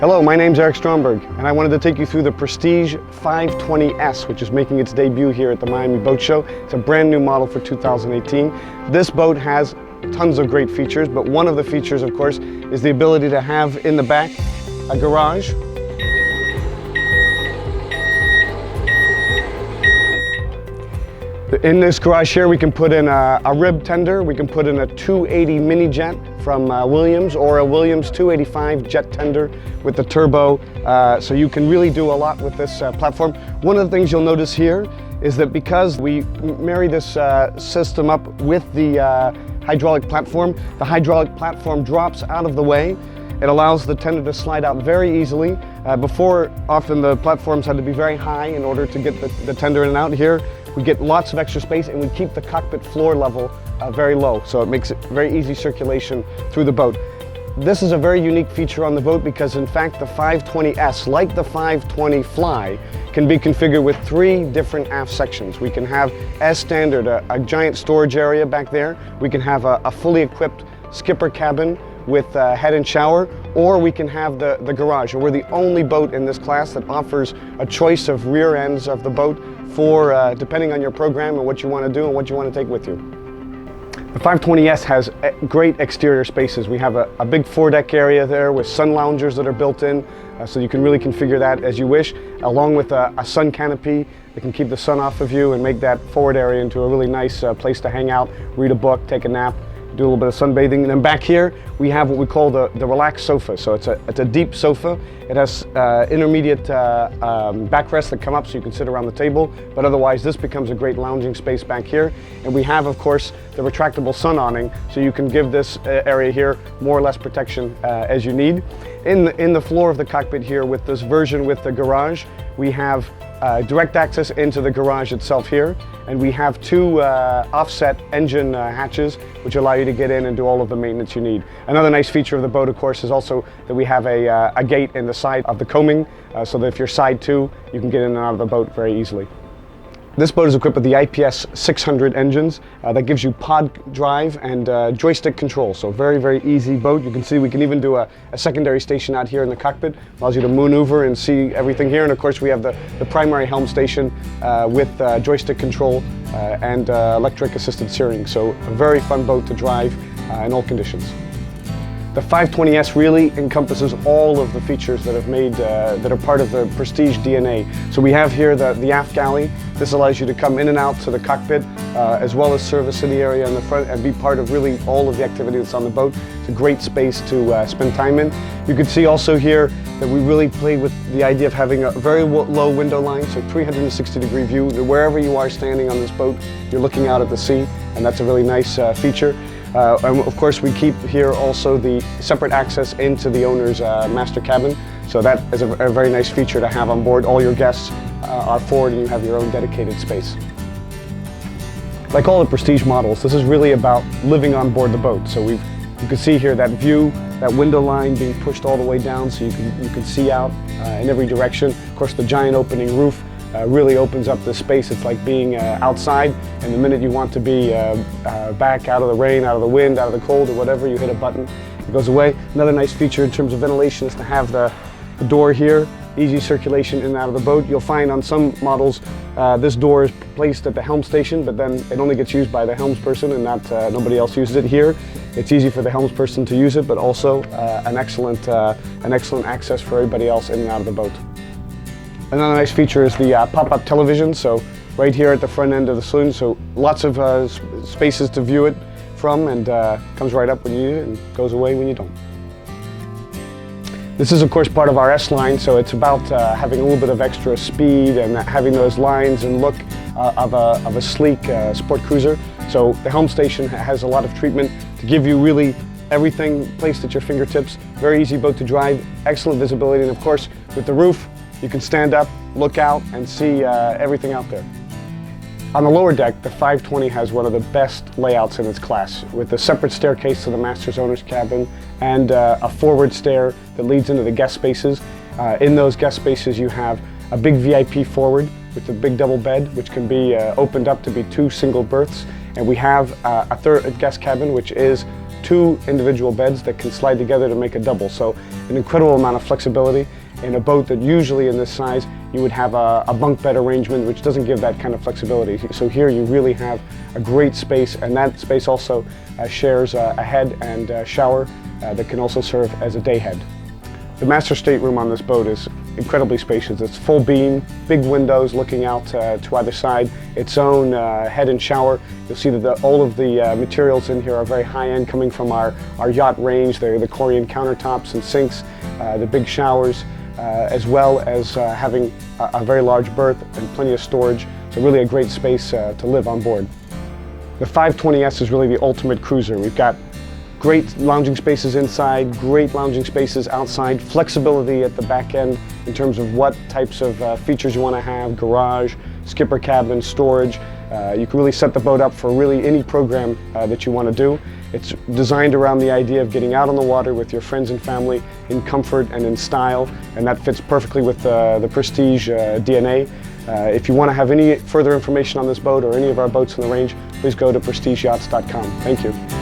Hello, my name's Eric Stromberg, and I wanted to take you through the Prestige 520S, which is making its debut here at the Miami Boat Show. It's a brand new model for 2018. This boat has tons of great features, but one of the features, of course, is the ability to have in the back a garage. In this garage here, we can put in a rib tender, we can put in a 280 mini jet from Williams, or a Williams 285 jet tender with the turbo, so you can really do a lot with this platform. One of the things you'll notice here is that because we marry this system up with the hydraulic platform, the hydraulic platform drops out of the way. It allows the tender to slide out very easily. Before, often the platforms had to be very high in order to get the tender in and out. Here, we get lots of extra space, and we keep the cockpit floor level very low, so it makes it very easy circulation through the boat. This is a very unique feature on the boat because, in fact, the 520S, like the 520 Fly, can be configured with 3 different aft sections. We can have, as standard, a giant storage area back there. We can have a fully equipped skipper cabin with head and shower, or we can have the garage. And we're the only boat in this class that offers a choice of rear ends of the boat for depending on your program and what you want to do and what you want to take with you. The 520S has great exterior spaces. We have a big foredeck area there with sun loungers that are built in, so you can really configure that as you wish, along with a sun canopy that can keep the sun off of you and make that forward area into a really nice place to hang out, read a book, take a nap, do a little bit of sunbathing. And then back here we have what we call the relaxed sofa. So it's a deep sofa. It has intermediate backrests that come up so you can sit around the table, but otherwise this becomes a great lounging space back here. And we have, of course, the retractable sun awning, so you can give this area here more or less protection as you need. In the floor of the cockpit here, with this version with the garage, we have direct access into the garage itself here, and we have 2 offset engine hatches which allow you to get in and do all of the maintenance you need. Another nice feature of the boat, of course, is also that we have a gate in the side of the coaming, so that if you're side to, you can get in and out of the boat very easily. This boat is equipped with the IPS 600 engines that gives you pod drive and joystick control, so very, very easy boat. You can see we can even do a secondary station out here in the cockpit. Allows you to maneuver and see everything here, and of course we have the primary helm station with joystick control and electric assisted steering, so a very fun boat to drive in all conditions. The 520S really encompasses all of the features that have made that are part of the Prestige DNA. So we have here the aft galley. This allows you to come in and out to the cockpit, as well as serve a city area in the front and be part of really all of the activity that's on the boat. It's a great space to spend time in. You can see also here that we really played with the idea of having a very low window line, so 360-degree view. Wherever you are standing on this boat, you're looking out at the sea, and that's a really nice feature. And of course we keep here also the separate access into the owner's master cabin, so that is a very nice feature to have on board. All your guests are forward and you have your own dedicated space. Like all the Prestige models, this is really about living on board the boat. So you can see here that view, that window line being pushed all the way down so you can see out in every direction. Of course, the giant opening roof really opens up the space. It's like being outside, and the minute you want to be back out of the rain, out of the wind, out of the cold or whatever, you hit a button, it goes away. Another nice feature in terms of ventilation is to have the door here, easy circulation in and out of the boat. You'll find on some models this door is placed at the helm station, but then it only gets used by the helmsperson and not nobody else uses it. Here it's easy for the helmsperson to use it, but also an excellent access for everybody else in and out of the boat. Another nice feature is the pop-up television, so right here at the front end of the saloon, so lots of spaces to view it from, and comes right up when you need it and goes away when you don't. This is of course part of our S-line, so it's about having a little bit of extra speed and having those lines and look of a sleek sport cruiser. So the helm station has a lot of treatment to give you really everything placed at your fingertips. Very easy boat to drive, excellent visibility, and of course with the roof, you can stand up, look out, and see everything out there. On the lower deck, the 520 has one of the best layouts in its class, with a separate staircase to the master's owner's cabin and a forward stair that leads into the guest spaces. In those guest spaces you have a big VIP forward with a big double bed, which can be opened up to be 2 single berths. And we have a third guest cabin, which is 2 individual beds that can slide together to make a double. So an incredible amount of flexibility in a boat that usually in this size you would have a bunk bed arrangement, which doesn't give that kind of flexibility. So here you really have a great space, and that space also shares a head and a shower that can also serve as a day head. The master stateroom on this boat is incredibly spacious. It's full beam, big windows looking out to either side, its own head and shower. You'll see that all of the materials in here are very high-end, coming from our yacht range. They're the Korean countertops and sinks, the big showers, as well as having a very large berth and plenty of storage. So really a great space to live on board. The 520S is really the ultimate cruiser. We've got great lounging spaces inside, great lounging spaces outside, flexibility at the back end in terms of what types of features you want to have, garage, skipper cabin, storage. You can really set the boat up for really any program that you want to do. It's designed around the idea of getting out on the water with your friends and family in comfort and in style, and that fits perfectly with the Prestige DNA. If you want to have any further information on this boat or any of our boats in the range, please go to prestigeyachts.com. Thank you.